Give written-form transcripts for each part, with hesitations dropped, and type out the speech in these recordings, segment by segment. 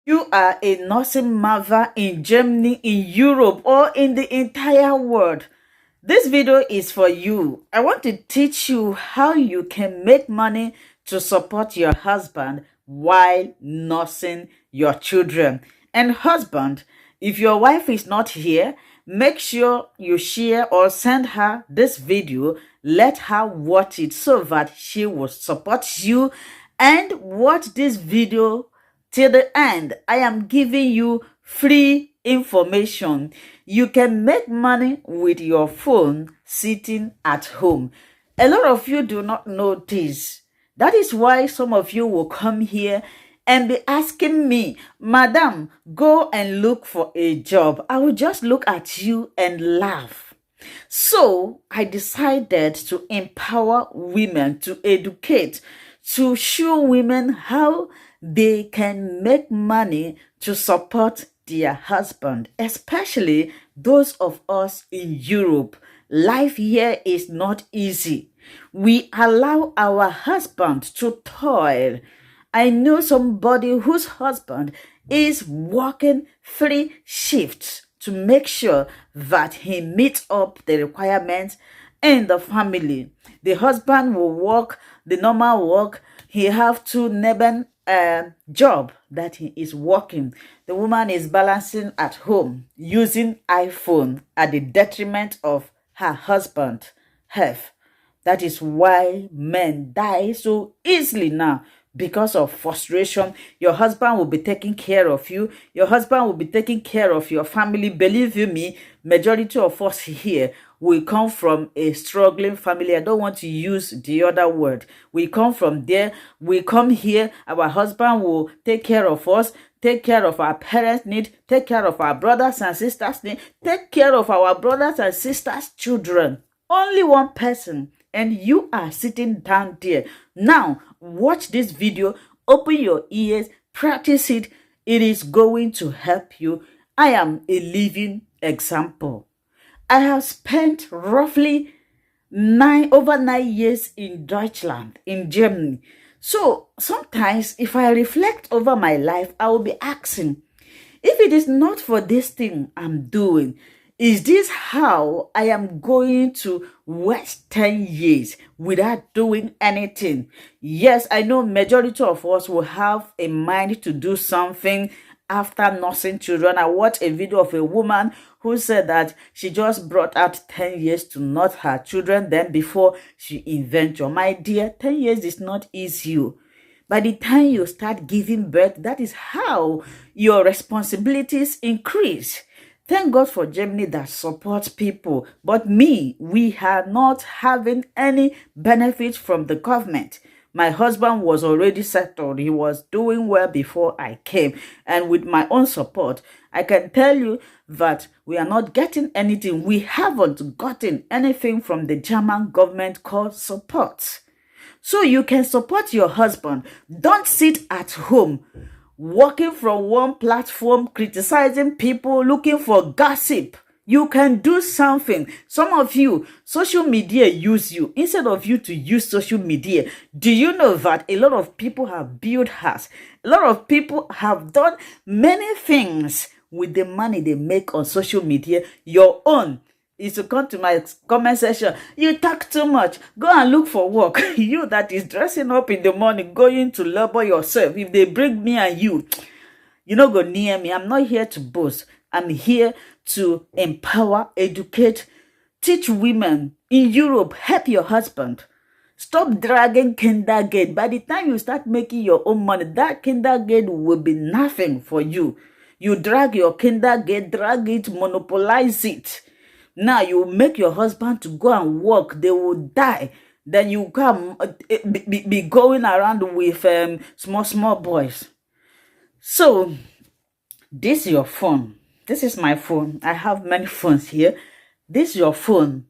You are a nursing mother in Germany, in Europe, or in the entire world. This video is for you. I want to teach you how you can make money to support your husband while nursing your children. And husband, if your wife is not here, make sure you share or send her this video. Let her watch it so that she will support you and watch this video till the end. I am giving you free information. You can make money with your phone sitting at home. A lot of you do not know this. That is why some of you will come here and be asking me, Madam, go and look for a job. I will just look at you and laugh. So I decided to empower women, to educate, to show women how they can make money to support their husband, especially those of us in Europe. Life here is not easy. We allow our husband to toil. I know somebody whose husband is working 3 shifts to make sure that he meets up the requirements in the family. The husband will work the normal work. He have 2 neighbor job that he is working. The woman is balancing at home using iPhone at the detriment of her husband health. That is why men die so easily now, because of frustration. Your husband will be taking care of you. Your husband will be taking care of your family. Believe you me, majority of us here, we come from a struggling family. I don't want to use the other word. We come from there. We come here. Our husband will take care of us, take care of our parents' need, take care of our brothers and sisters' need, take care of our brothers and sisters' children. Only one person. And you are sitting down there. Now, watch this video. Open your ears. Practice it. It is going to help you. I am a living example. I have spent roughly over 9 years in Deutschland, in Germany. So sometimes if I reflect over my life, I will be asking, if it is not for this thing I'm doing, is this how I am going to waste 10 years without doing anything? Yes, I know majority of us will have a mind to do something after nursing children. I watched a video of a woman who said that she just brought out 10 years to nurse her children then before she invented. My dear, 10 years is not easy. By the time you start giving birth, that is how your responsibilities increase. Thank God for Germany that supports people. But we are not having any benefit from the government. My husband was already settled. He was doing well before I came. And with my own support, I can tell you that we are not getting anything. We haven't gotten anything from the German government called support. So you can support your husband. Don't sit at home working from one platform, criticizing people, looking for gossip. You can do something. Some of you, social media use you instead of you to use social media. Do you know that a lot of people have built houses? A lot of people have done many things with the money they make on social media. Your own is to come to my comment section. You talk too much. Go and look for work. You that is dressing up in the morning, going to labor yourself. If they bring me and you no go near me. I'm not here to boast. I'm here to empower, educate, teach women in Europe. Help your husband. Stop dragging kindergarten. By the time you start making your own money, that kindergarten will be nothing for you. You drag your kindergarten, drag it, monopolize it. Now you make your husband to go and work. They will die. Then you come be going around with small boys. So this is your phone. This is my phone. I have many phones here. This your phone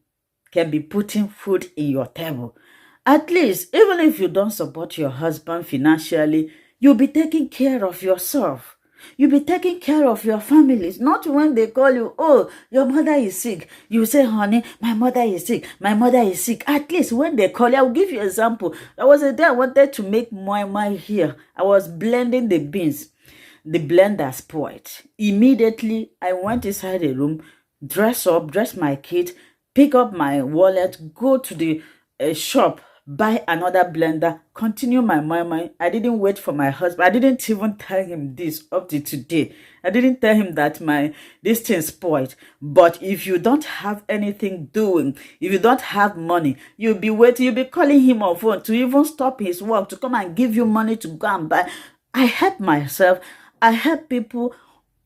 can be putting food in your table. At least, even if you don't support your husband financially, you'll be taking care of yourself. You'll be taking care of your families. Not when they call you, oh, your mother is sick. You say, honey, my mother is sick. My mother is sick. At least when they call you, I'll give you an example. There was a day I wanted to make my here. I was blending the beans. the blender spoiled. Immediately, I went inside the room, dress up, dress my kid, pick up my wallet, go to the shop, buy another blender, continue my mama. I didn't wait for my husband. I didn't even tell him this up to today. I didn't tell him that this thing spoiled. But if you don't have anything doing, if you don't have money, you'll be waiting, you'll be calling him on phone to even stop his work, to come and give you money to go and buy. I help myself. I help people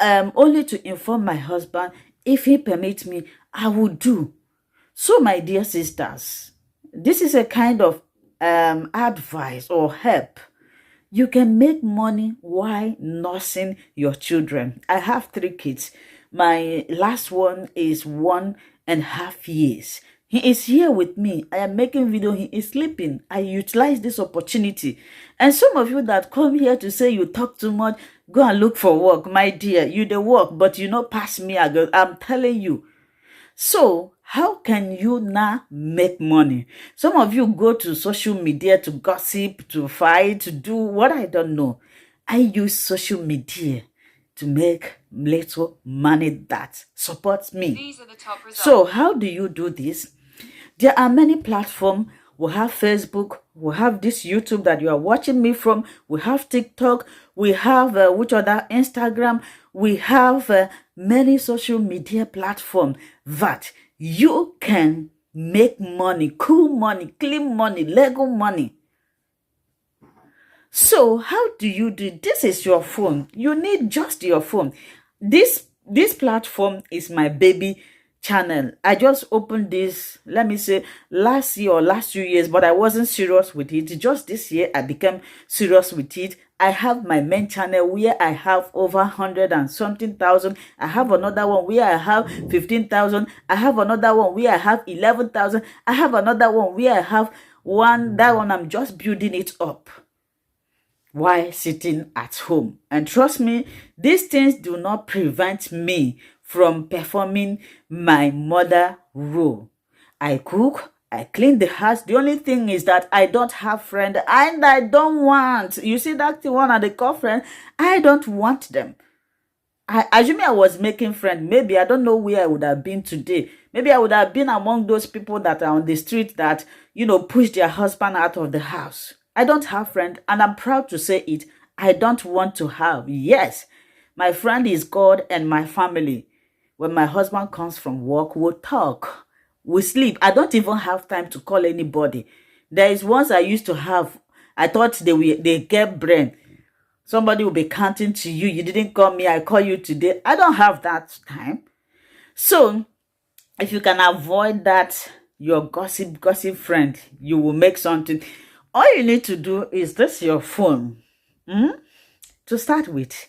only to inform my husband. If he permits me, I will do. So, my dear sisters, this is a kind of advice or help. You can make money while nursing your children. I have 3 kids. My last one is 1.5 years. He is here with me. I am making video. He is sleeping. I utilize this opportunity. And some of you that come here to say you talk too much, go and look for work. My dear, you dey work, but you know pass me. I'm telling you. So, how can you now make money? Some of you go to social media to gossip, to fight, to do what I don't know. I use social media to make little money that supports me. These are the top results. So, how do you do this? There are many platforms. We have Facebook. We have this YouTube that you are watching me from. We have TikTok. We have which other? Instagram. We have many social media platforms that you can make money, cool money, clean money, Lego money. So how do you do? This is your phone. You need just your phone. This platform is my baby channel. I just opened this, let me say, last year or last 2 years, but I wasn't serious with it. Just this year, I became serious with it. I have my main channel where I have over 100 and something thousand. I have another one where I have 15,000. I have another one where I have 11,000. I have another one where I have one. That one, I'm just building it up while sitting at home. And trust me, these things do not prevent me from performing my mother role. I cook, I clean the house. The only thing is that I don't have friends and I don't want. You see that one at the call friend? I don't want them. I assume I was making friends. Maybe I don't know where I would have been today. Maybe I would have been among those people that are on the street that, push their husband out of the house. I don't have friends, and I'm proud to say it. I don't want to have. Yes, my friend is God and my family. When my husband comes from work, we'll talk. We sleep. I don't even have time to call anybody. There is once I used to have. I thought they get brain. Somebody will be counting to you. You didn't call me. I call you today. I don't have that time. So, if you can avoid that, your gossip friend, you will make something. All you need to do is this, your phone. To start with.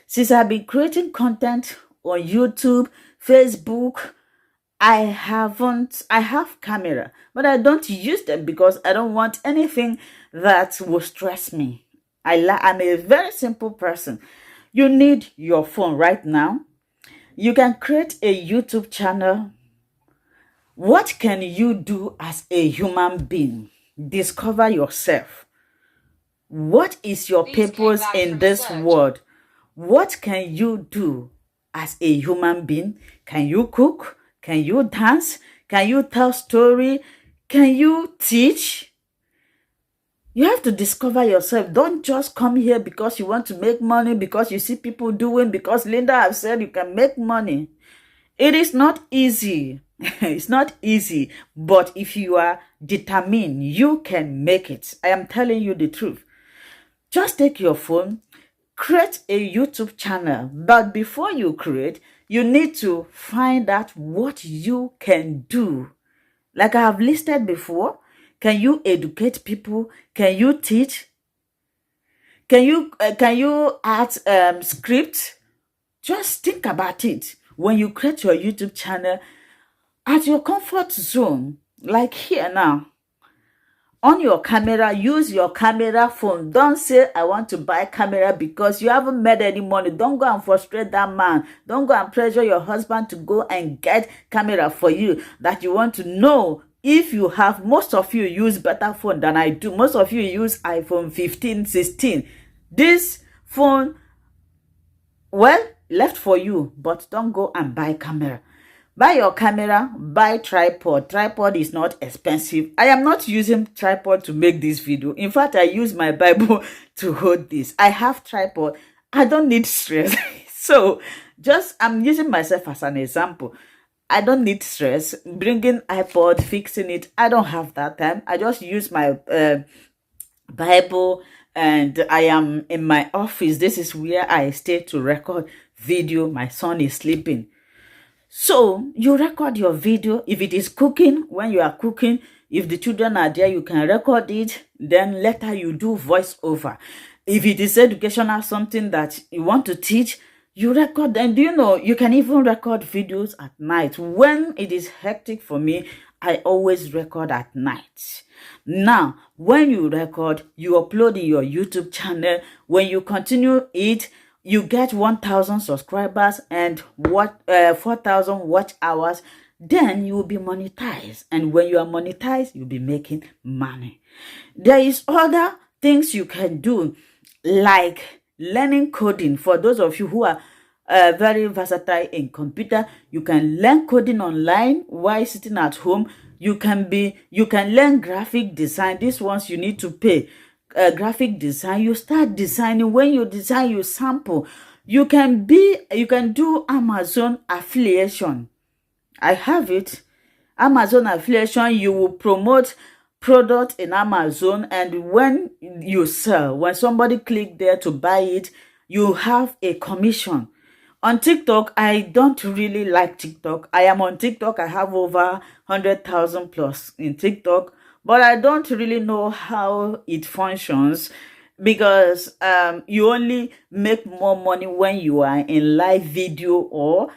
Since I've been creating content on YouTube, Facebook, I have camera, but I don't use them because I don't want anything that will stress me. I'm a very simple person. You need your phone right now. You can create a YouTube channel. What can you do as a human being? Discover yourself. What is your purpose in this world? What can you do as a human being? Can you cook? Can you dance? Can you tell story? Can you teach? You have to discover yourself. Don't just come here because you want to make money, because you see people doing, because Linda has said you can make money. It is not easy. It's not easy. But if you are determined, you can make it. I am telling you the truth. Just take your phone, create a YouTube channel. But before you create, you need to find out what you can do. Like I have listed before, can you educate people? Can you teach? Can you add script? Just think about it. When you create your YouTube channel, at your comfort zone, like here now, on your camera, use your camera phone. Don't say, I want to buy camera because you haven't made any money. Don't go and frustrate that man. Don't go and pressure your husband to go and get camera for you that you want to know. If you have, most of you use better phone than I do. Most of you use iPhone 15, 16. This phone Well, left for you, but don't go and buy camera. Buy your camera, buy tripod. Tripod is not expensive. I am not using tripod to make this video. In fact, I use my Bible to hold this. I have tripod. I don't need stress. So I'm using myself as an example. I don't need stress. Bringing iPod, fixing it. I don't have that time. I just use my Bible, and I am in my office. This is where I stay to record video. My son is sleeping. So you record your video. If it is cooking, when you are cooking, if the children are there, you can record it. Then later you do voiceover. If it is educational, something that you want to teach, you record. And do you know, you can even record videos at night. When it is hectic for me, I always record at night. Now, when you record, you upload in your YouTube channel. When you continue it, you get 1,000 subscribers and 4,000 watch hours. Then you will be monetized. And when you are monetized, you'll be making money. There is other things you can do, like learning coding. For those of you who are very versatile in computer, you can learn coding online while sitting at home. You can learn graphic design. These ones you need to pay. Graphic design, you start designing. When you design, you sample. You can do Amazon affiliation. I have it. Amazon affiliation, you will promote product in Amazon, and when you sell, when somebody click there to buy it, you have a commission. On TikTok, I don't really like TikTok. I am on TikTok. I have over 100,000 plus in TikTok, but I don't really know how it functions, because you only make more money when you are in live video, or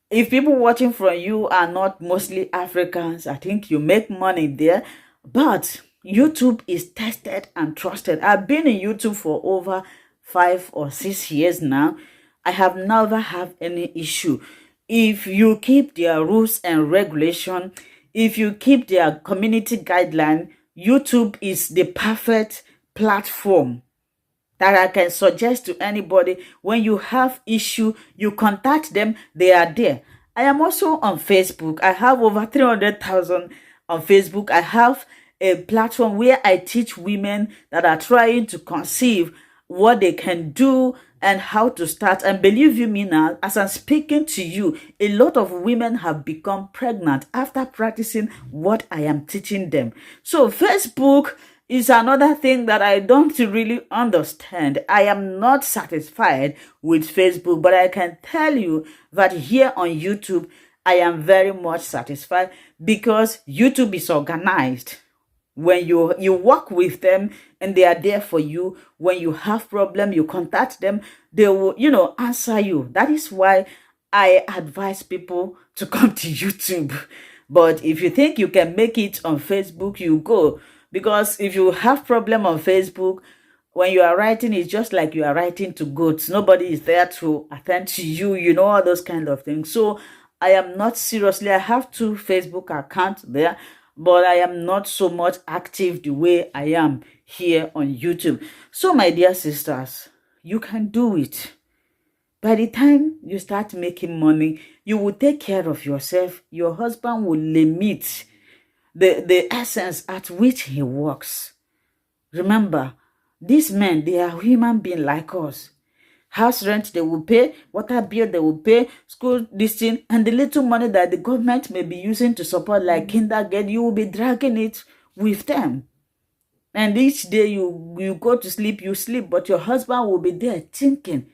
if people watching from you are not mostly Africans, I think you make money there. But YouTube is tested and trusted. I've been in YouTube for over 5 or 6 years now. I have never had any issue. If you keep their rules and regulation, if you keep their community guideline, YouTube is the perfect platform that I can suggest to anybody. When you have issue, you contact them, they are there. I am also on Facebook. I have over 300,000 on Facebook. I have a platform where I teach women that are trying to conceive what they can do and how to start. And believe you me now, as I'm speaking to you, a lot of women have become pregnant after practicing what I am teaching them. So Facebook is another thing that I don't really understand. I am not satisfied with Facebook, but I can tell you that here on YouTube, I am very much satisfied, because YouTube is organized. When you work with them and they are there for you, when you have problem, you contact them, they will, answer you. That is why I advise people to come to YouTube. But if you think you can make it on Facebook, you go. Because if you have problem on Facebook, when you are writing, it's just like you are writing to goats. Nobody is there to attend to you, all those kind of things. So I am not seriously, I have 2 Facebook accounts there, but I am not so much active the way I am here on YouTube. So my dear sisters, you can do it. By the time you start making money, you will take care of yourself. Your husband will limit the essence at which he works. Remember, these men, they are human beings like us. House rent they will pay, water bill they will pay, school this thing, and the little money that the government may be using to support like kindergarten, you will be dragging it with them. And each day you go to sleep, you sleep, but your husband will be there thinking.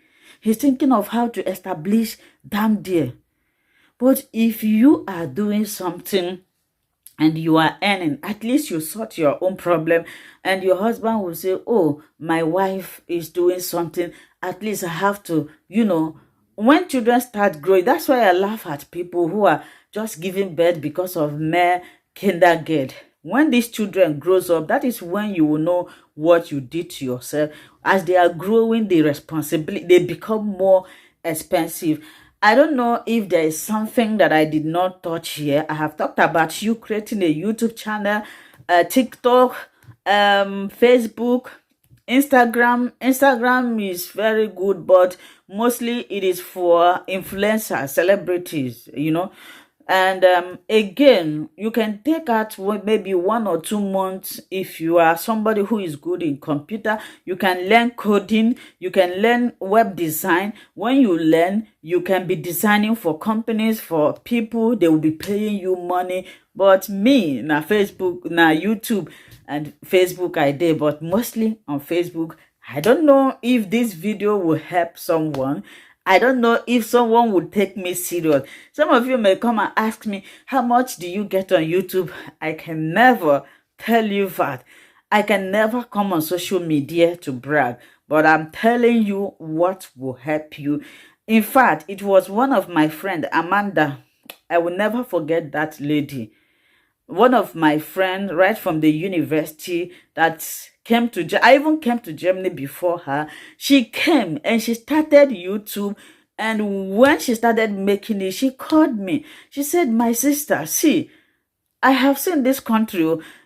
He's thinking of how to establish damn deal. But if you are doing something and you are earning, at least you sort your own problem, and your husband will say, oh, my wife is doing something, at least I have to, when children start growing, that's why I laugh at people who are just giving birth because of mere kindergarten. When these children grows up, that is when you will know what you did to yourself. As they are growing, the responsibility, they become more expensive. I don't know if there is something that I did not touch here. I have talked about you creating a YouTube channel, TikTok, Facebook, Instagram is very good, but mostly it is for influencers, celebrities, and again, you can take out maybe 1 or 2 months. If you are somebody who is good in computer, you can learn coding, you can learn web design. When you learn, you can be designing for companies, for people. They will be paying you money. But me, na Facebook, na YouTube and Facebook I did, but mostly on Facebook. I don't know if this video will help someone. I don't know if someone would take me serious. Some of you may come and ask me, how much do you get on YouTube? I can never tell you that. I can never come on social media to brag, but I'm telling you what will help you. In fact, it was one of my friend, Amanda. I will never forget that lady. One of my friends right from the university that came to, I even came to Germany before her. She came and she started YouTube. And when she started making it, she called me. She said, my sister, see, I have seen this country.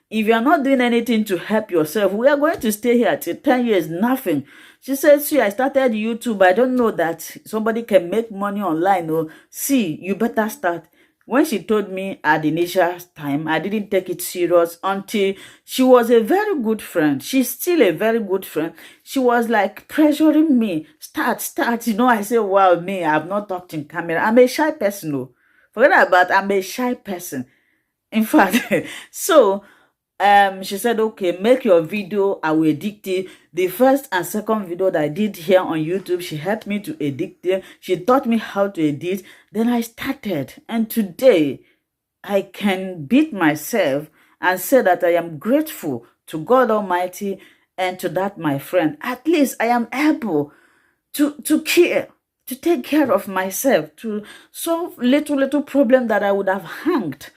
If you are not doing anything to help yourself, we are going to stay here till 10 years, nothing. She said, see, I started YouTube. I don't know that somebody can make money online. Oh, see, you better start. When she told me at the initial time, I didn't take it serious until she was a very good friend. She's still a very good friend. She was like pressuring me, start. I say, wow, me, I've not talked in camera. I'm a shy person. No. Forget about I'm a shy person. In fact, so she said, okay, make your video, I will edit it. The first and second video that I did here on YouTube, she helped me to edit it. She taught me how to edit. Then I started, and today I can beat myself and say that I am grateful to God Almighty and to that my friend. At least I am able to care, to take care of myself, to solve little problem that I would have hanged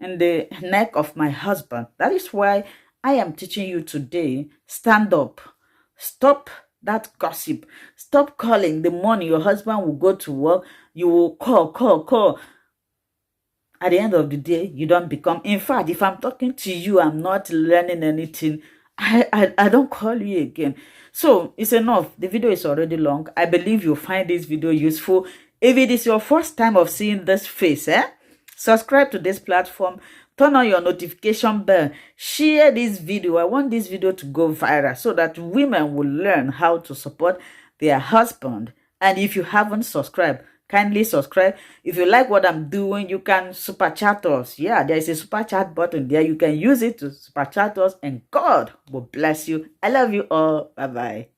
in the neck of my husband. That is why I am teaching you today. Stand up. Stop that gossip. Stop calling. The morning your husband will go to work, you will call. At the end of the day, you don't become. In fact, if I'm talking to you, I'm not learning anything. I don't call you again. So it's enough. The video is already long. I believe you'll find this video useful. If it is your first time of seeing this face, subscribe to this platform, turn on your notification bell, share this video. I want this video to go viral so that women will learn how to support their husband. And if you haven't subscribed, kindly subscribe. If you like what I'm doing, you can super chat us. Yeah, there is a super chat button there. You can use it to super chat us, and God will bless you. I love you all. Bye-bye.